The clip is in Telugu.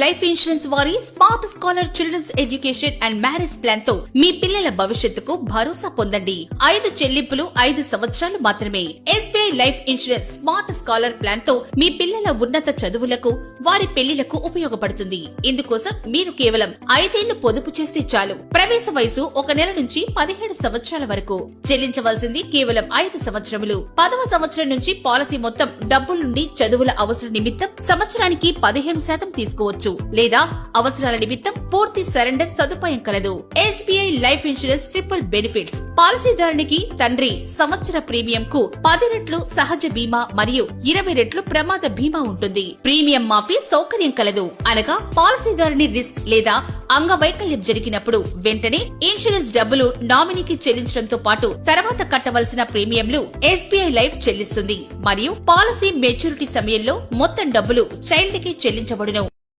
లైఫ్ ఇన్సూరెన్స్ వారి smart scholar children's education and marriage plan తో మీ పిల్లల భవిష్యత్తుకు భరోసా పొందండి. 5 చెల్లింపులు 5 సంవత్సరాలు మాత్రమే. SBI life insurance smart scholar plan తో మీ పిల్లల ఉన్నత చదువులకు, వారి పెళ్లిలకు ఉపయోగపడుతుంది. ఇందుకోసం మీరు కేవలం 5 ఏళ్లు పొదుపు చేస్తే చాలు. ప్రవేశ వయసు 1 నెల నుంచి 17 సంవత్సరాల వరకు. చెల్లించవలసింది కేవలం 5 సంవత్సరములు. 10వ సంవత్సరం నుంచి పాలసీ మొత్తం డబ్బుల నుండి చదువుల అవసరం నిమిత్తం సంవత్సరానికి 15% తీసుకోవచ్చు, లేదా అవసరాల నిమిత్తం పూర్తి సరెండర్ సదుపాయం కలదు. SBI life insurance triple benefits. పాలసీదారునికి తండ్రి సంవత్సర ప్రీమియం కు 10 రెట్లు సహజ బీమా మరియు 20 రెట్లు ప్రమాద బీమా ఉంటుంది. ప్రీమియం మాఫీ సౌకర్యం కలదు. అనగా పాలసీదారుని రిస్క్ లేదా అంగవైకల్యం జరిగినప్పుడు వెంటనే ఇన్సూరెన్స్ డబ్బులు నామినీకి చెల్లించడంతో పాటు తర్వాత కట్టవలసిన ప్రీమియంలు ఎస్బీఐ లైఫ్ చెల్లిస్తుంది. మరియు పాలసీ మెచ్యూరిటీ సమయంలో మొత్తం డబ్బులు చైల్డ్ కి చెల్లించబడును.